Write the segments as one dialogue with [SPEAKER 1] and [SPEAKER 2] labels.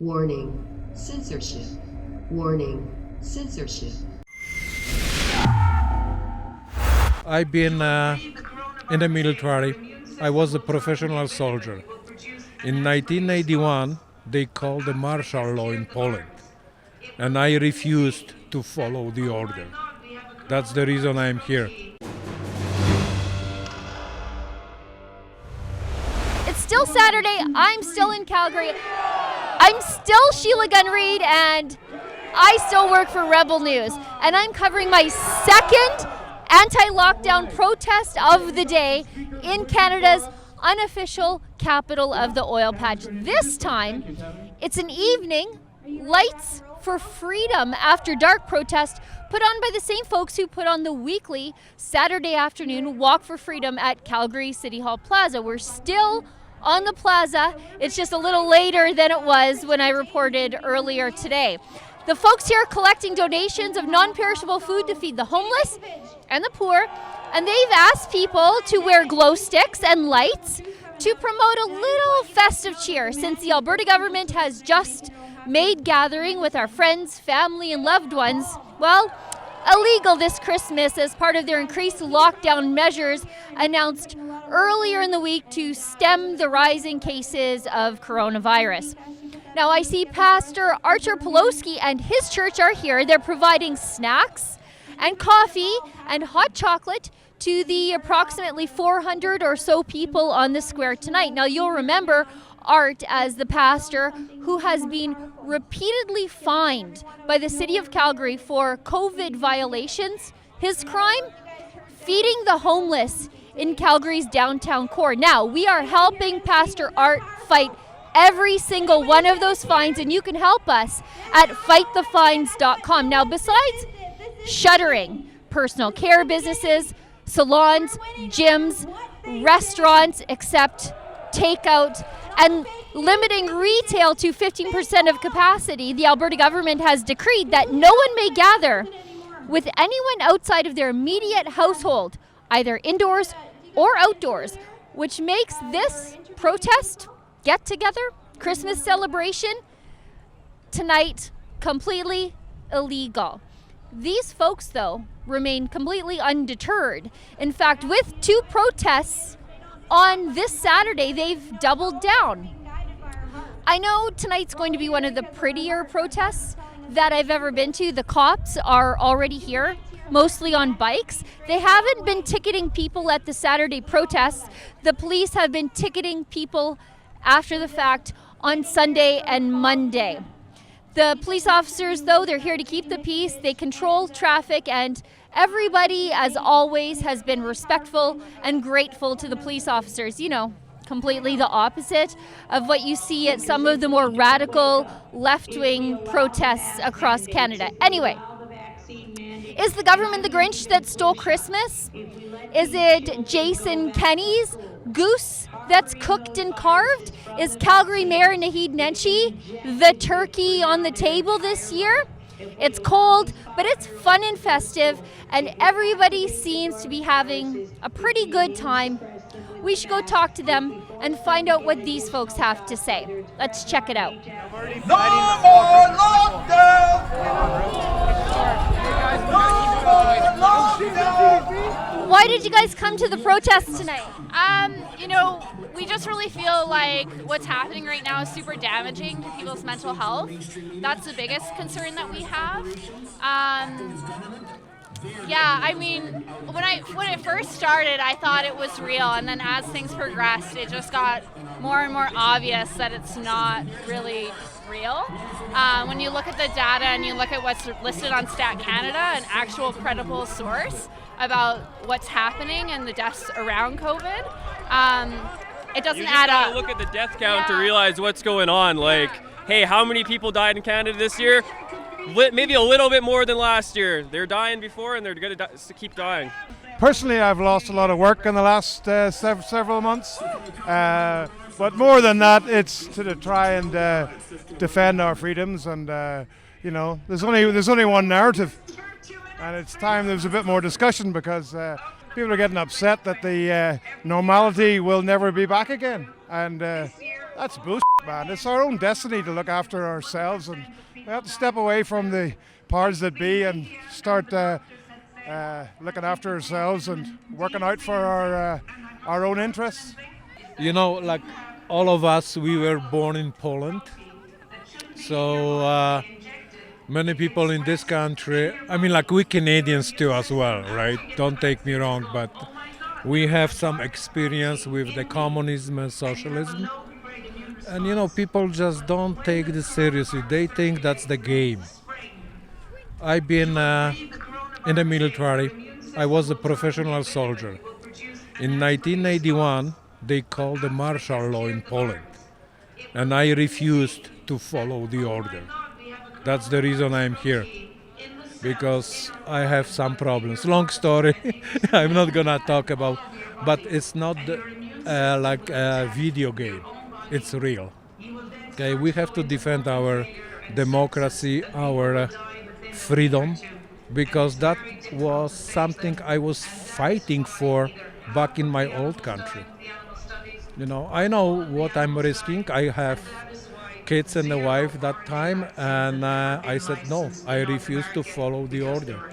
[SPEAKER 1] Warning, censorship. Warning, censorship.
[SPEAKER 2] I've been in the military. I was a professional soldier. In 1981, they called the martial law in Poland, and I refused to follow the order. That's the reason I'm here.
[SPEAKER 3] It's still Saturday. I'm still in Calgary. I'm still Sheila Gunn Reid, and I still work for Rebel News. And I'm covering my second anti-lockdown protest of the day in Canada's unofficial capital of the oil patch. This time, it's an evening Lights for Freedom After Dark protest put on by the same folks who put on the weekly Saturday afternoon Walk for Freedom at Calgary City Hall Plaza. We're still on the plaza. It's just a little later than it was when I reported earlier today. The folks here collecting donations of non-perishable food to feed the homeless and the poor, and they've asked people to wear glow sticks and lights to promote a little festive cheer since the Alberta government has just made gathering with our friends, family, and loved ones, well, illegal this Christmas as part of their increased lockdown measures announced earlier in the week to stem the rising cases of coronavirus. Now, I see Pastor Archer Poloski and his church are here. They're providing snacks and coffee and hot chocolate to the approximately 400 or so people on the square tonight. Now, you'll remember Art as the pastor who has been repeatedly fined by the City of Calgary for COVID violations. His crime? Feeding the homeless in Calgary's downtown core. Now, we are helping Pastor Art fight every single one of those fines, and you can help us at fightthefines.com. Now, besides shuttering personal care businesses, salons, gyms, restaurants, except takeout, and limiting retail to 15% of capacity, the Alberta government has decreed that no one may gather with anyone outside of their immediate household, either indoors or outdoors, which makes this protest, get-together, Christmas celebration tonight completely illegal. These folks, though, remain completely undeterred. In fact, with two protests on this Saturday, they've doubled down. I know tonight's going to be one of the prettier protests that I've ever been to. The cops are already here, mostly on bikes. They haven't been ticketing people at the Saturday protests. The police have been ticketing people after the fact on Sunday and Monday. The police officers, though, they're here to keep the peace. They control traffic, and everybody, as always, has been respectful and grateful to the police officers. You know, completely the opposite of what you see at some of the more radical left-wing protests across Canada. Anyway, is the government the Grinch that stole Christmas? Is it Jason Kenney's goose that's cooked and carved? Is Calgary Mayor Naheed Nenshi the turkey on the table this year? It's cold, but it's fun and festive, and everybody seems to be having a pretty good time. We should go talk to them and find out what these folks have to say. Let's check it out.
[SPEAKER 4] No more lockdown! No more lockdown!
[SPEAKER 3] Why did you guys come to the protest tonight?
[SPEAKER 5] We just really feel like what's happening right now is super damaging to people's mental health. That's the biggest concern that we have. When it first started, I thought it was real, and then as things progressed, it just got more and more obvious that it's not really real. When you look at the data and you look at what's listed on Stat Canada, an actual credible source about what's happening and the deaths around COVID, it doesn't add up.
[SPEAKER 6] You just gotta look at the death count to realize what's going on. Like, hey, how many people died in Canada this year? Maybe a little bit more than last year. They're dying before, and they're going to keep dying.
[SPEAKER 7] Personally, I've lost a lot of work in the last several months. But more than that, it's to try and defend our freedoms. And there's only one narrative, and it's time there's a bit more discussion because people are getting upset that the normality will never be back again. And That's bullshit, man. It's our own destiny to look after ourselves, and we have to step away from the powers that be and start looking after ourselves and working out for our own interests.
[SPEAKER 2] You know, like all of us, we were born in Poland. So many people in this country, I mean, like we Canadians too as well, right? Don't take me wrong, but we have some experience with the communism and socialism. And you know, people just don't take this seriously. They think that's the game. I've been in the military. I was a professional soldier. In 1981, they called the martial law in Poland. And I refused to follow the order. That's the reason I'm here. Because I have some problems. Long story, I'm not gonna talk about, but it's not like a video game. It's real. Okay, we have to defend our democracy, our freedom, because that was something I was fighting for back in my old country. You know, I know what I'm risking. I have kids and a wife that time, and I said no, I refuse to follow the order.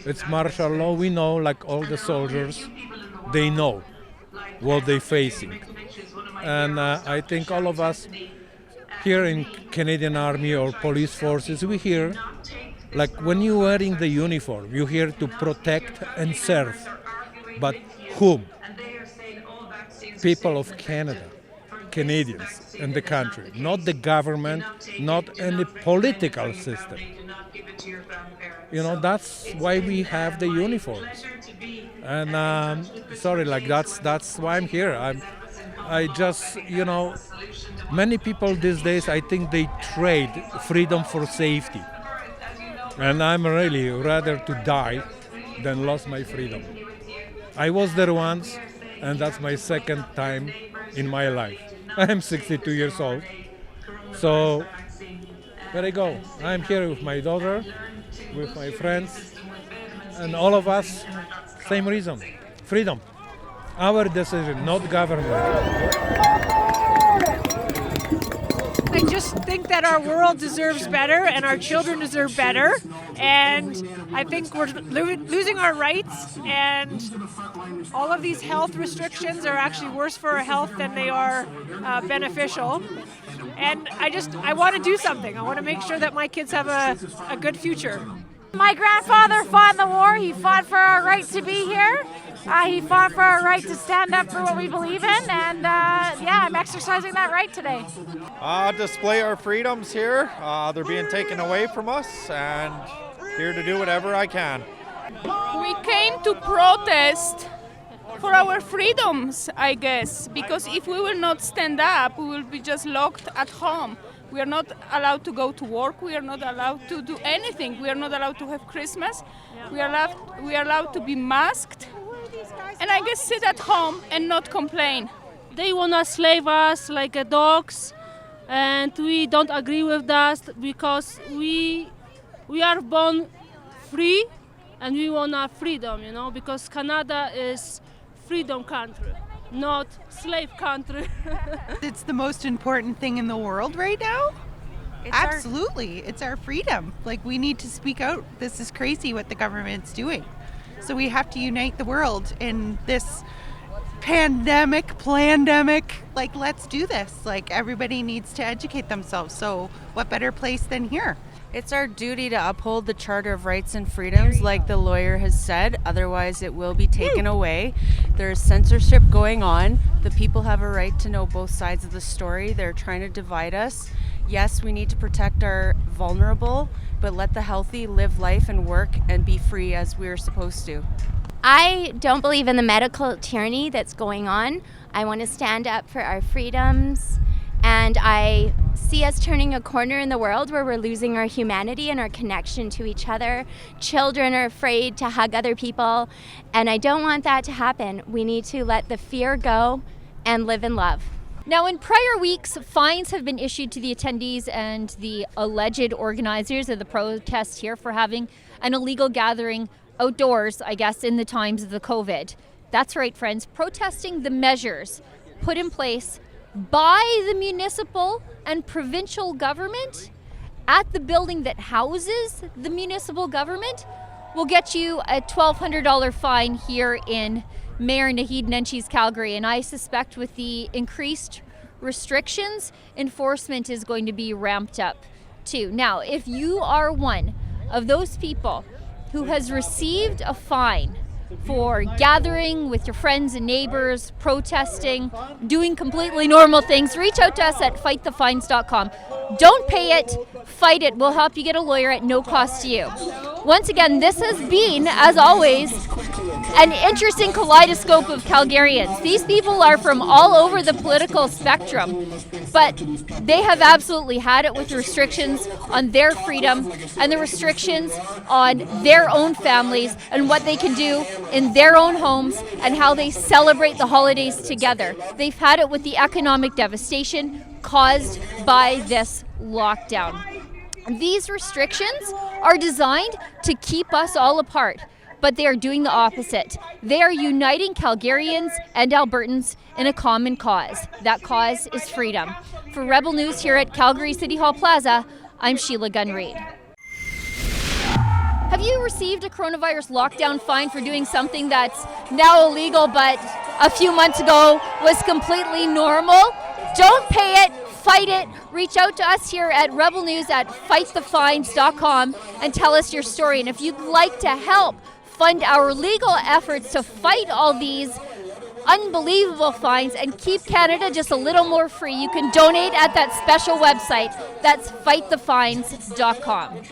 [SPEAKER 2] It's martial law. We know, like all the soldiers, they know what they're facing. And I think all of us here in Canadian Army or police forces, we hear, like when you're wearing the uniform, you're here to protect and serve. But whom? People of Canada, Canadians in the country, not the government, not any political system. You know, that's why we have the uniforms. And sorry, like that's why I'm here. I just, you know, many people these days, I think they trade freedom for safety. And I'm really rather to die than lose my freedom. I was there once, and that's my second time in my life. I'm 62 years old. So there I go. I'm here with my daughter, with my friends, and all of us, same reason, freedom. Our decision, not government.
[SPEAKER 8] I just think that our world deserves better and our children deserve better, and I think we're losing our rights, and all of these health restrictions are actually worse for our health than they are beneficial. And I want to do something. I want to make sure that my kids have a good future.
[SPEAKER 9] My grandfather fought in the war. He fought for our right to be here. He fought for our right to stand up for what we believe in, and I'm exercising that right today.
[SPEAKER 10] Display our freedoms here. They're being taken away from us, and here to do whatever I can.
[SPEAKER 11] We came to protest for our freedoms, I guess, because if we will not stand up, we will be just locked at home. We are not allowed to go to work. We are not allowed to do anything. We are not allowed to have Christmas. We are allowed to be masked. And I guess sit at home and not complain.
[SPEAKER 12] They want to slave us like dogs, and we don't agree with that because we are born free and we want our freedom, you know, because Canada is freedom country, not slave country.
[SPEAKER 13] It's the most important thing in the world right now. Absolutely. It's our freedom. Like, we need to speak out. This is crazy what the government's doing. So we have to unite the world in this plandemic. Like, let's do this. Like, everybody needs to educate themselves. So what better place than here?
[SPEAKER 14] It's our duty to uphold the Charter of Rights and Freedoms, like the lawyer has said. Otherwise, it will be taken away. There's censorship going on. The people have a right to know both sides of the story. They're trying to divide us. Yes, we need to protect our vulnerable, but let the healthy live life and work and be free as we're supposed to.
[SPEAKER 15] I don't believe in the medical tyranny that's going on. I want to stand up for our freedoms, and I see us turning a corner in the world where we're losing our humanity and our connection to each other. Children are afraid to hug other people, and I don't want that to happen. We need to let the fear go and live in love.
[SPEAKER 3] Now, in prior weeks, fines have been issued to the attendees and the alleged organizers of the protest here for having an illegal gathering outdoors, I guess, in the times of the COVID. That's right, friends, protesting the measures put in place by the municipal and provincial government at the building that houses the municipal government will get you a $1,200 fine here in Mayor Naheed Nenchi's Calgary. And I suspect with the increased restrictions, enforcement is going to be ramped up too. Now, if you are one of those people who has received a fine for gathering with your friends and neighbors, protesting, doing completely normal things, reach out to us at fightthefines.com. Don't pay it, fight it. We'll help you get a lawyer at no cost to you. Once again, this has been, as always, an interesting kaleidoscope of Calgarians. These people are from all over the political spectrum, but they have absolutely had it with restrictions on their freedom and the restrictions on their own families and what they can do in their own homes and how they celebrate the holidays together. They've had it with the economic devastation caused by this lockdown. These restrictions are designed to keep us all apart, but they are doing the opposite. They are uniting Calgarians and Albertans in a common cause. That cause is freedom. For Rebel News here at Calgary City Hall Plaza, I'm Sheila Gunn Reid. Have you received a coronavirus lockdown fine for doing something that's now illegal but a few months ago was completely normal? Don't pay it, fight it. Reach out to us here at Rebel News at fightthefines.com and tell us your story. And if you'd like to help fund our legal efforts to fight all these unbelievable fines and keep Canada just a little more free, you can donate at that special website. That's fightthefines.com.